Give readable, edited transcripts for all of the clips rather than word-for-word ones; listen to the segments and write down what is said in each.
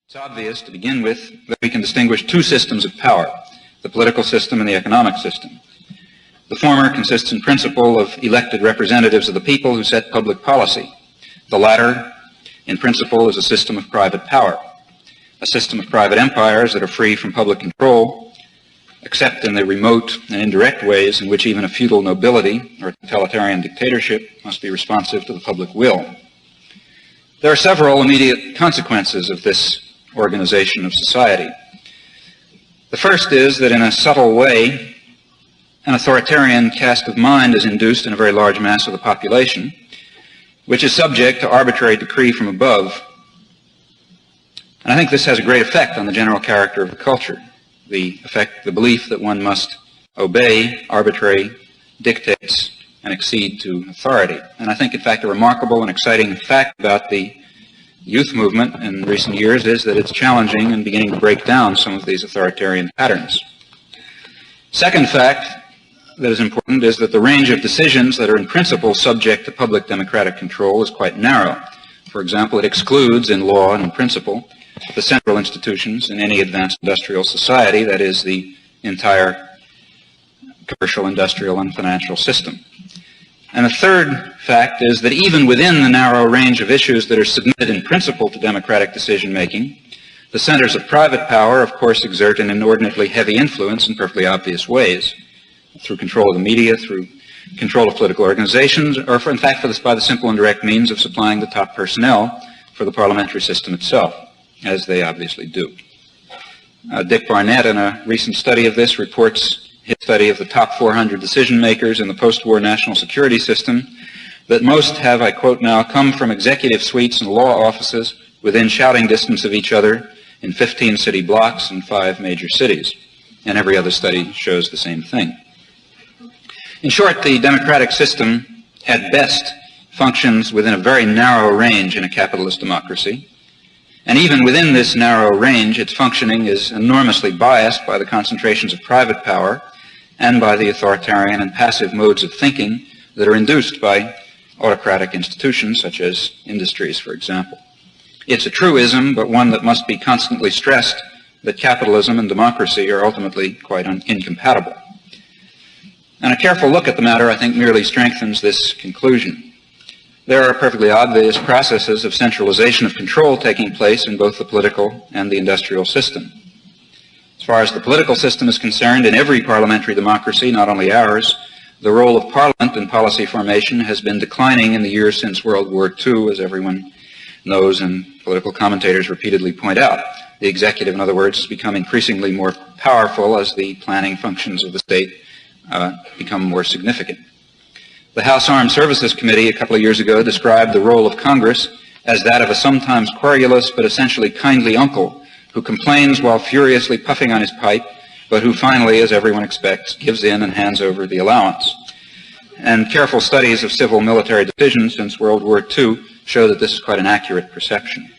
It's obvious to begin with that we can distinguish two systems of power, the political system and the economic system. The former consists in principle of elected representatives of the people who set public policy. The latter, in principle, is a system of private power, a system of private empires that are free from public control, except in the remote and indirect ways in which even a feudal nobility or totalitarian dictatorship must be responsive to the public will. There are several immediate consequences of this organization of society. The first is that in a subtle way, an authoritarian cast of mind is induced in a very large mass of the population, which is subject to arbitrary decree from above. And I think this has a great effect on the general character of the culture, the belief that one must obey arbitrary dictates and accede to authority. And I think, in fact, a remarkable and exciting fact about the youth movement in recent years is that it's challenging and beginning to break down some of these authoritarian patterns. Second fact that is important is that the range of decisions that are in principle subject to public democratic control is quite narrow. For example, it excludes in law and in principle the central institutions in any advanced industrial society, that is, the entire commercial, industrial, and financial system. And the third fact is that even within the narrow range of issues that are submitted in principle to democratic decision-making, the centers of private power, of course, exert an inordinately heavy influence in perfectly obvious ways, through control of the media, through control of political organizations, or in fact by the simple and direct means of supplying the top personnel for the parliamentary system itself, as they obviously do. Dick Barnett, in a recent study of this, reports his study of the top 400 decision makers in the post-war national security system, that most have, I quote now, come from executive suites and law offices within shouting distance of each other in 15 city blocks in 5 major cities. And every other study shows the same thing. In short, the democratic system, at best, functions within a very narrow range in a capitalist democracy. And even within this narrow range, its functioning is enormously biased by the concentrations of private power and by the authoritarian and passive modes of thinking that are induced by autocratic institutions such as industries, for example. It's a truism, but one that must be constantly stressed, that capitalism and democracy are ultimately quite incompatible. And a careful look at the matter, I think, merely strengthens this conclusion. There are perfectly obvious processes of centralization of control taking place in both the political and the industrial system. As far as the political system is concerned, in every parliamentary democracy, not only ours, the role of Parliament in policy formation has been declining in the years since World War II, as everyone knows and political commentators repeatedly point out. The executive, in other words, has become increasingly more powerful as the planning functions of the state become more significant. The House Armed Services Committee a couple of years ago described the role of Congress as that of a sometimes querulous but essentially kindly uncle who complains while furiously puffing on his pipe, but who finally, as everyone expects, gives in and hands over the allowance. And careful studies of civil military decisions since World War II show that this is quite an accurate perception.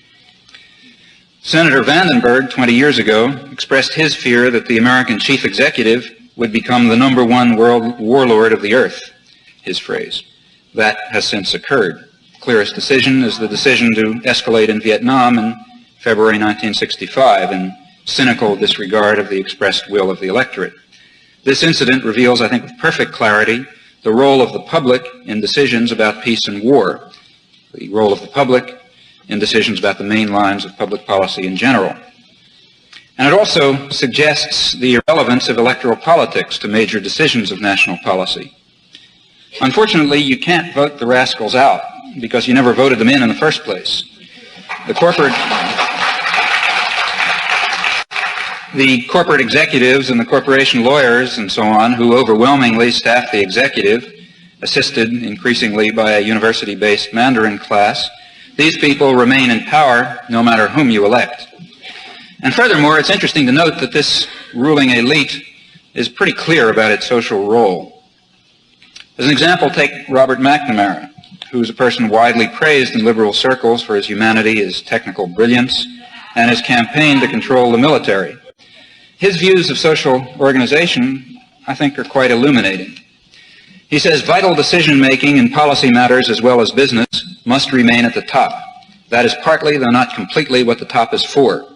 Senator Vandenberg, 20 years ago, expressed his fear that the American chief executive would become the #1 world warlord of the earth, his phrase. That has since occurred. The clearest decision is the decision to escalate in Vietnam in February 1965 in cynical disregard of the expressed will of the electorate. This incident reveals, I think, with perfect clarity, the role of the public in decisions about peace and war, the role of the public in decisions about the main lines of public policy in general. And it also suggests the irrelevance of electoral politics to major decisions of national policy. Unfortunately, you can't vote the rascals out because you never voted them in the first place. The corporate executives and the corporation lawyers and so on who overwhelmingly staff the executive, assisted increasingly by a university-based Mandarin class, these people remain in power no matter whom you elect. And furthermore, it's interesting to note that this ruling elite is pretty clear about its social role. As an example, take Robert McNamara, who is a person widely praised in liberal circles for his humanity, his technical brilliance, and his campaign to control the military. His views of social organization, I think, are quite illuminating. He says vital decision-making in policy matters as well as business must remain at the top. That is partly, though not completely, what the top is for.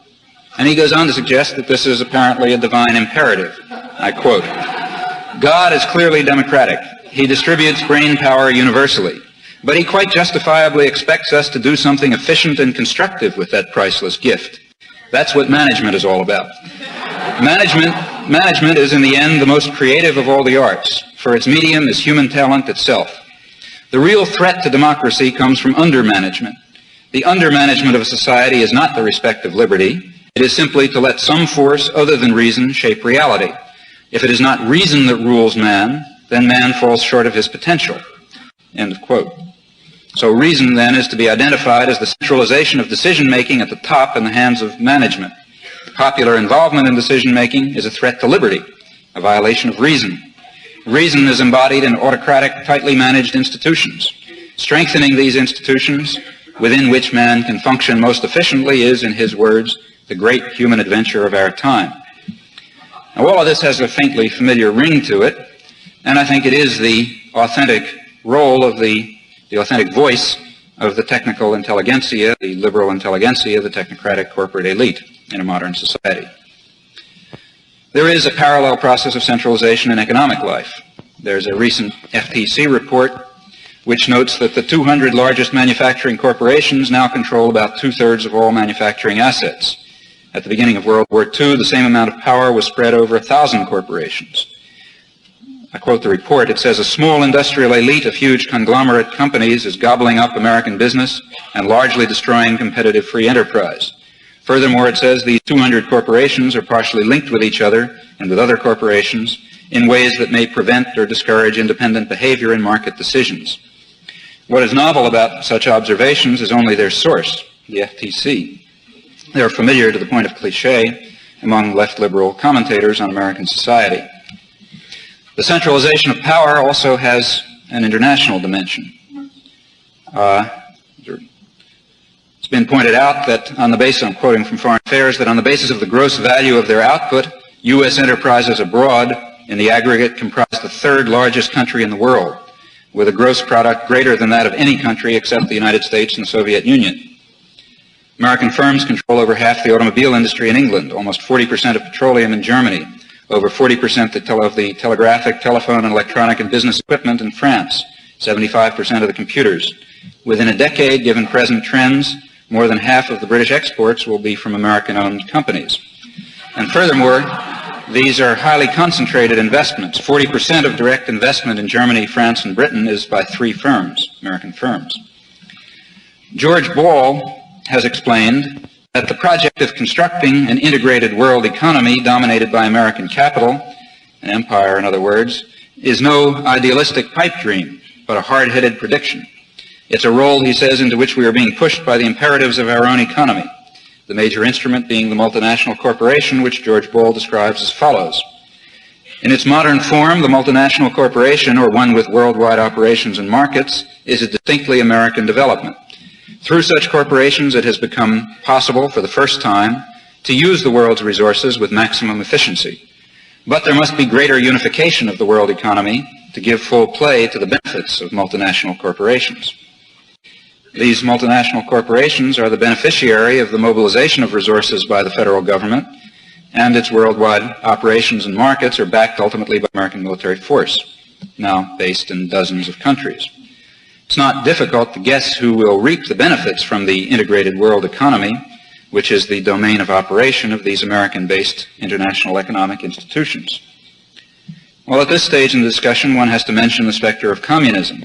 And he goes on to suggest that this is apparently a divine imperative. I quote, "God is clearly democratic. He distributes brain power universally. But he quite justifiably expects us to do something efficient and constructive with that priceless gift. That's what management is all about. Management is in the end the most creative of all the arts, for its medium is human talent itself. The real threat to democracy comes from undermanagement. The undermanagement of a society is not the respect of liberty. It is simply to let some force other than reason shape reality. If it is not reason that rules man, then man falls short of his potential." End of quote. So reason, then, is to be identified as the centralization of decision-making at the top in the hands of management. Popular involvement in decision-making is a threat to liberty, a violation of reason. Reason is embodied in autocratic, tightly managed institutions. Strengthening these institutions, within which man can function most efficiently, is, in his words, the great human adventure of our time. Now, all of this has a faintly familiar ring to it, and I think it is the authentic role of the authentic voice of the technical intelligentsia, the liberal intelligentsia, the technocratic corporate elite in a modern society. There is a parallel process of centralization in economic life. There's a recent FTC report which notes that the 200 largest manufacturing corporations now control about 2/3 of all manufacturing assets. At the beginning of World War II, the same amount of power was spread over 1,000 corporations. I quote the report. It says, "A small industrial elite of huge conglomerate companies is gobbling up American business and largely destroying competitive free enterprise. Furthermore," it says, "these 200 corporations are partially linked with each other and with other corporations in ways that may prevent or discourage independent behavior in market decisions." What is novel about such observations is only their source, the FTC. They are familiar to the point of cliché among left-liberal commentators on American society. The centralization of power also has an international dimension. It's been pointed out that on the basis, I'm quoting from Foreign Affairs, that on the basis of the gross value of their output, U.S. enterprises abroad in the aggregate comprise the third largest country in the world, with a gross product greater than that of any country except the United States and the Soviet Union. American firms control over half the automobile industry in England, almost 40% of petroleum in Germany, over 40% of the telegraphic, telephone, and electronic and business equipment in France, 75% of the computers. Within a decade, given present trends, more than half of the British exports will be from American-owned companies. And furthermore, these are highly concentrated investments. 40% of direct investment in Germany, France, and Britain is by 3 firms, American firms. George Ball has explained that the project of constructing an integrated world economy dominated by American capital, an empire in other words, is no idealistic pipe dream, but a hard-headed prediction. It's a role, he says, into which we are being pushed by the imperatives of our own economy, the major instrument being the multinational corporation, which George Ball describes as follows. In its modern form, the multinational corporation, or one with worldwide operations and markets, is a distinctly American development. Through such corporations, it has become possible for the first time to use the world's resources with maximum efficiency. But there must be greater unification of the world economy to give full play to the benefits of multinational corporations. These multinational corporations are the beneficiary of the mobilization of resources by the federal government, and its worldwide operations and markets are backed ultimately by American military force, now based in dozens of countries. It's not difficult to guess who will reap the benefits from the integrated world economy, which is the domain of operation of these American-based international economic institutions. Well, at this stage in the discussion, one has to mention the specter of communism.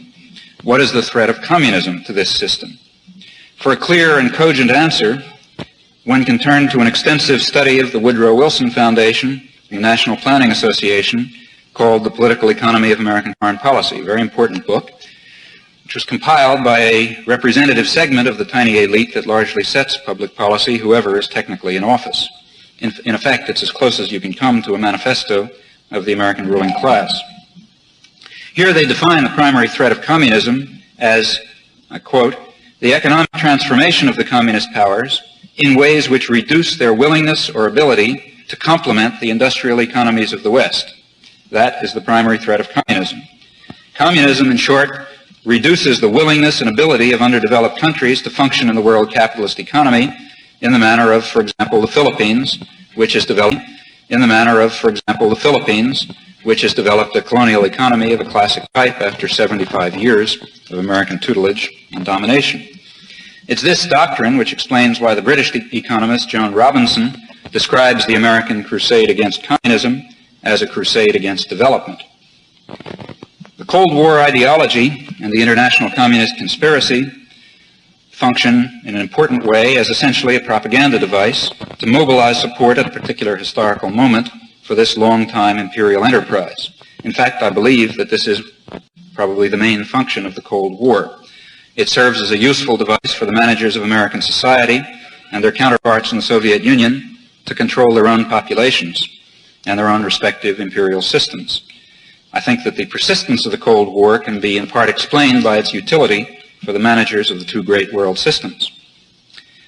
What is the threat of communism to this system? For a clear and cogent answer, one can turn to an extensive study of the Woodrow Wilson Foundation, the National Planning Association, called The Political Economy of American Foreign Policy, a very important book, which was compiled by a representative segment of the tiny elite that largely sets public policy, whoever is technically in office. In effect, it's as close as you can come to a manifesto of the American ruling class. Here they define the primary threat of communism as, I quote, "the economic transformation of the communist powers in ways which reduce their willingness or ability to complement the industrial economies of the West." That is the primary threat of communism. Communism, in short, reduces the willingness and ability of underdeveloped countries to function in the world capitalist economy in the manner of, for example, the Philippines, which has developed a colonial economy of a classic type after 75 years of American tutelage and domination. It's this doctrine which explains why the British economist Joan Robinson describes the American crusade against communism as a crusade against development. The Cold War ideology and the international communist conspiracy function in an important way as essentially a propaganda device to mobilize support at a particular historical moment for this long-time imperial enterprise. In fact, I believe that this is probably the main function of the Cold War. It serves as a useful device for the managers of American society and their counterparts in the Soviet Union to control their own populations and their own respective imperial systems. I think that the persistence of the Cold War can be in part explained by its utility for the managers of the two great world systems.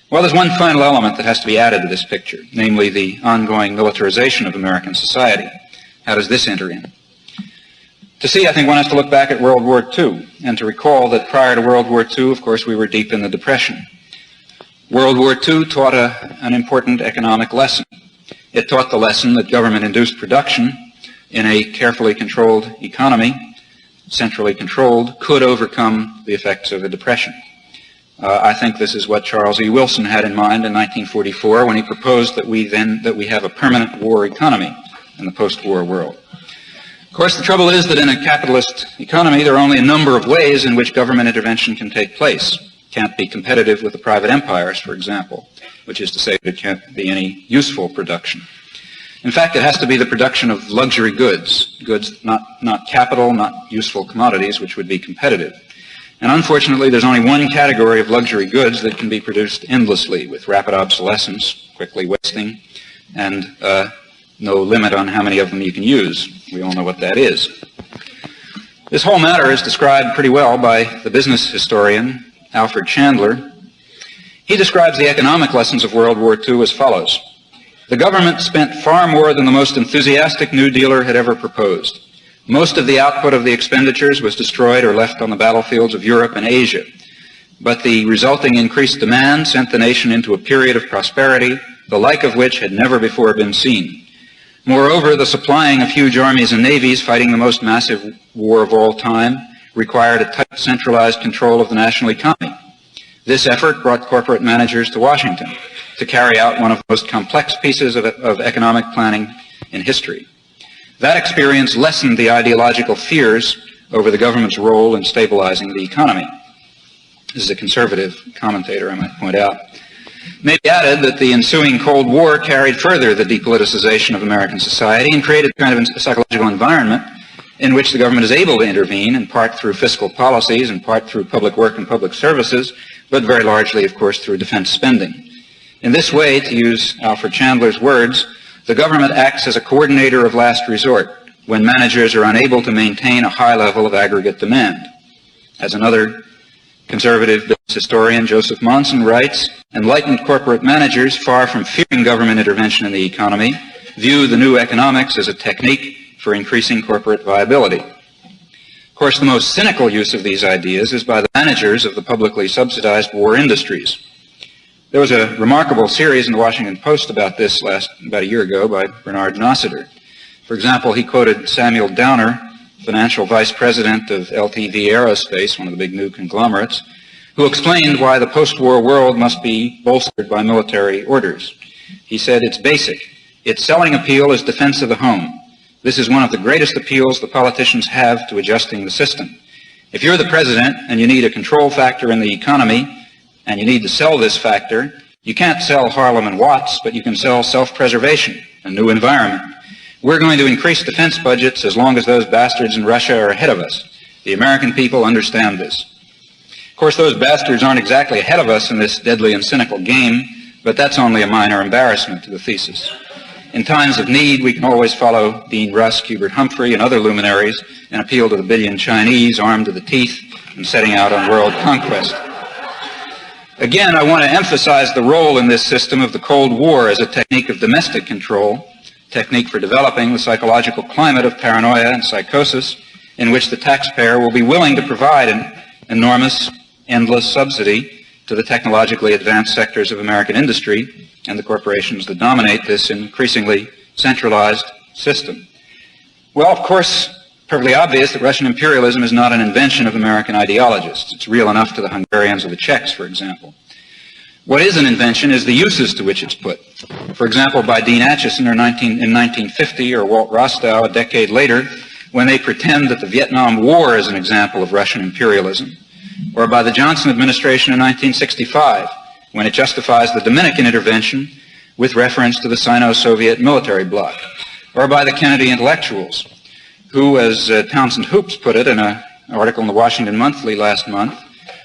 Well, there's one final element that has to be added to this picture, namely the ongoing militarization of American society. How does this enter in? To see, I think one has to look back at World War II and to recall that prior to World War II, of course, we were deep in the Depression. World War II taught an important economic lesson. It taught the lesson that government-induced production in a carefully controlled economy, centrally controlled, could overcome the effects of a depression. I think this is what Charles E. Wilson had in mind in 1944 when he proposed that we have a permanent war economy in the post-war world. Of course, the trouble is that in a capitalist economy, there are only a number of ways in which government intervention can take place. It can't be competitive with the private empires, for example, which is to say that it can't be any useful production. In fact, it has to be the production of luxury goods, not capital, not useful commodities, which would be competitive. And unfortunately, there's only one category of luxury goods that can be produced endlessly with rapid obsolescence, quickly wasting, and no limit on how many of them you can use. We all know what that is. This whole matter is described pretty well by the business historian Alfred Chandler. He describes the economic lessons of World War II as follows. The government spent far more than the most enthusiastic New Dealer had ever proposed. Most of the output of the expenditures was destroyed or left on the battlefields of Europe and Asia. But the resulting increased demand sent the nation into a period of prosperity, the like of which had never before been seen. Moreover, the supplying of huge armies and navies fighting the most massive war of all time required a tight centralized control of the national economy. This effort brought corporate managers to Washington to carry out one of the most complex pieces of economic planning in history. That experience lessened the ideological fears over the government's role in stabilizing the economy. This is a conservative commentator, I might point out. It may be added that the ensuing Cold War carried further the depoliticization of American society and created kind of a psychological environment in which the government is able to intervene, in part through fiscal policies, in part through public work and public services, but very largely, of course, through defense spending. In this way, to use Alfred Chandler's words, the government acts as a coordinator of last resort when managers are unable to maintain a high level of aggregate demand. As another conservative business historian, Joseph Monson, writes, enlightened corporate managers, far from fearing government intervention in the economy, view the new economics as a technique for increasing corporate viability. Of course, the most cynical use of these ideas is by the managers of the publicly subsidized war industries. There was a remarkable series in the Washington Post about this about a year ago by Bernard Nossiter. For example, he quoted Samuel Downer, financial vice president of LTV Aerospace, one of the big new conglomerates, who explained why the post-war world must be bolstered by military orders. He said, it's basic. Its selling appeal is defense of the home. This is one of the greatest appeals the politicians have to adjusting the system. If you're the president and you need a control factor in the economy, and you need to sell this factor, you can't sell Harlem and Watts, but you can sell self-preservation, a new environment. We're going to increase defense budgets as long as those bastards in Russia are ahead of us. The American people understand this. Of course, those bastards aren't exactly ahead of us in this deadly and cynical game, but that's only a minor embarrassment to the thesis. In times of need, we can always follow Dean Rusk, Hubert Humphrey, and other luminaries and appeal to the billion Chinese armed to the teeth and setting out on world conquest. Again, I want to emphasize the role in this system of the Cold War as a technique of domestic control, technique for developing the psychological climate of paranoia and psychosis in which the taxpayer will be willing to provide an enormous, endless subsidy to the technologically advanced sectors of American industry and the corporations that dominate this increasingly centralized system. Well, of course, perfectly obvious that Russian imperialism is not an invention of American ideologists. It's real enough to the Hungarians or the Czechs, for example. What is an invention is the uses to which it's put. For example, by Dean Acheson in 1950 or Walt Rostow a decade later, when they pretend that the Vietnam War is an example of Russian imperialism, or by the Johnson administration in 1965, when it justifies the Dominican intervention with reference to the Sino-Soviet military bloc, or by the Kennedy intellectuals, who, as Townsend Hoops put it in an article in the Washington Monthly last month,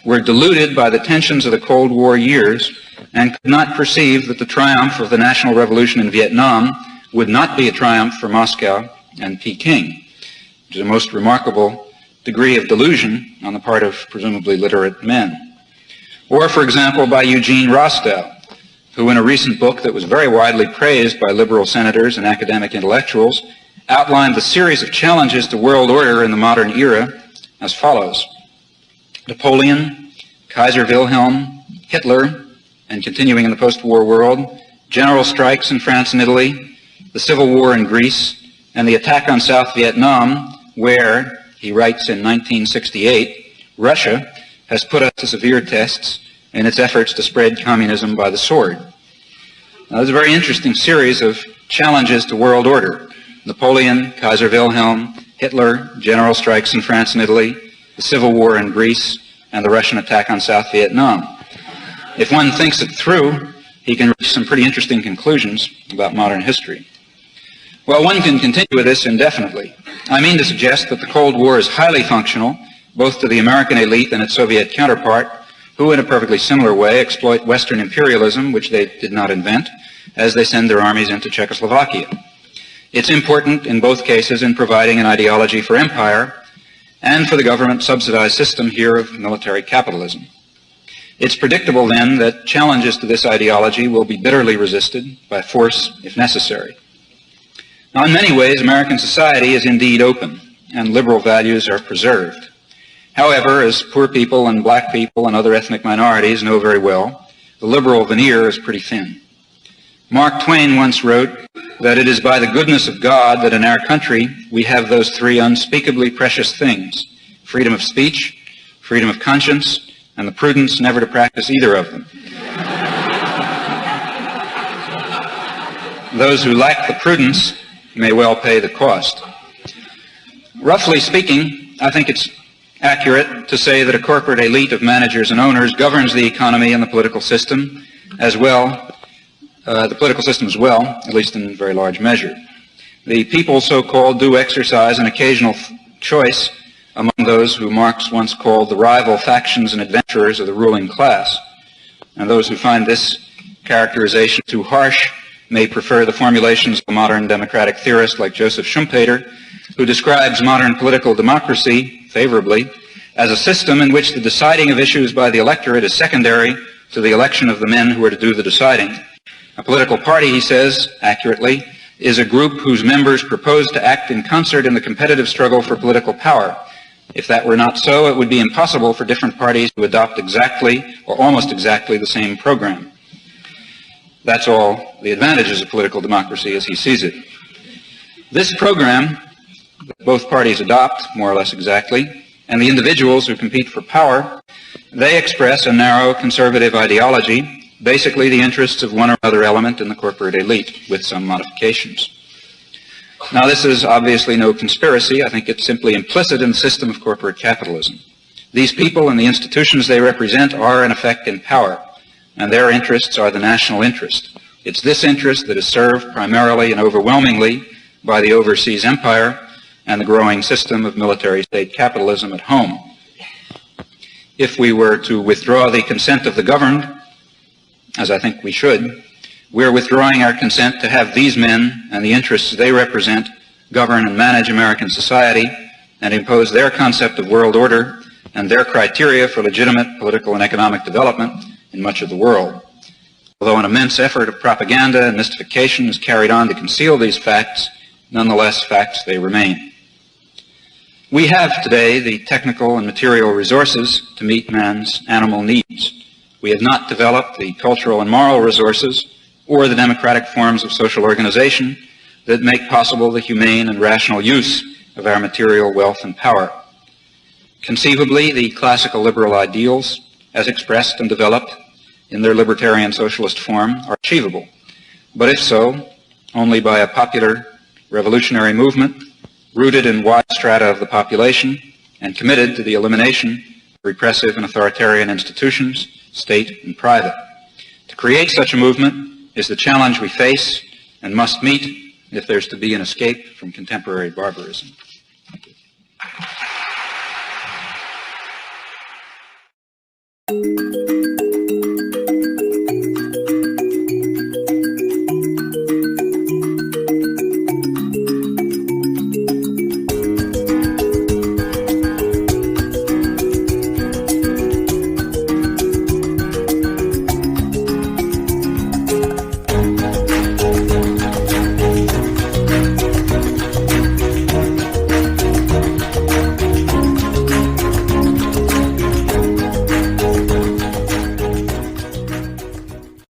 were deluded by the tensions of the Cold War years and could not perceive that the triumph of the national revolution in Vietnam would not be a triumph for Moscow and Peking, which is a most remarkable degree of delusion on the part of presumably literate men. Or, for example, by Eugene Rostow, who in a recent book that was very widely praised by liberal senators and academic intellectuals outlined the series of challenges to world order in the modern era as follows: Napoleon, Kaiser Wilhelm, Hitler, and continuing in the post-war world, general strikes in France and Italy, the Civil War in Greece, and the attack on South Vietnam, where, he writes in 1968, Russia has put us to severe tests in its efforts to spread communism by the sword. Now, there's a very interesting series of challenges to world order: Napoleon, Kaiser Wilhelm, Hitler, general strikes in France and Italy, the Civil War in Greece, and the Russian attack on South Vietnam. If one thinks it through, he can reach some pretty interesting conclusions about modern history. Well, one can continue with this indefinitely. I mean to suggest that the Cold War is highly functional, both to the American elite and its Soviet counterpart, who in a perfectly similar way exploit Western imperialism, which they did not invent, as they send their armies into Czechoslovakia. It's important in both cases in providing an ideology for empire and for the government-subsidized system here of military capitalism. It's predictable, then, that challenges to this ideology will be bitterly resisted by force if necessary. Now, in many ways, American society is indeed open, and liberal values are preserved. However, as poor people and black people and other ethnic minorities know very well, the liberal veneer is pretty thin. Mark Twain once wrote that it is by the goodness of God that in our country we have those three unspeakably precious things: freedom of speech, freedom of conscience, and the prudence never to practice either of them. Those who lack the prudence may well pay the cost. Roughly speaking, I think it's accurate to say that a corporate elite of managers and owners governs the economy and the political system as well, at least in very large measure. The people, so-called, do exercise an occasional choice among those who Marx once called the rival factions and adventurers of the ruling class. And those who find this characterization too harsh may prefer the formulations of a modern democratic theorist like Joseph Schumpeter, who describes modern political democracy favorably as a system in which the deciding of issues by the electorate is secondary to the election of the men who are to do the deciding. A political party, he says, accurately, is a group whose members propose to act in concert in the competitive struggle for political power. If that were not so, it would be impossible for different parties to adopt exactly or almost exactly the same program. That's all the advantages of political democracy as he sees it. This program that both parties adopt, more or less exactly, and the individuals who compete for power, they express a narrow conservative ideology, basically the interests of one or other element in the corporate elite, with some modifications. Now, this is obviously no conspiracy. I think it's simply implicit in the system of corporate capitalism. These people and the institutions they represent are, in effect, in power, and their interests are the national interest. It's this interest that is served primarily and overwhelmingly by the overseas empire and the growing system of military-state capitalism at home. If we were to withdraw the consent of the governed, as I think we should, we're withdrawing our consent to have these men and the interests they represent govern and manage American society and impose their concept of world order and their criteria for legitimate political and economic development in much of the world. Although an immense effort of propaganda and mystification is carried on to conceal these facts, nonetheless, facts they remain. We have today the technical and material resources to meet man's animal needs. We have not developed the cultural and moral resources or the democratic forms of social organization that make possible the humane and rational use of our material wealth and power. Conceivably, the classical liberal ideals, as expressed and developed in their libertarian socialist form, are achievable. But if so, only by a popular revolutionary movement rooted in wide strata of the population and committed to the elimination of repressive and authoritarian institutions, state and private. To create such a movement is the challenge we face and must meet if there's to be an escape from contemporary barbarism.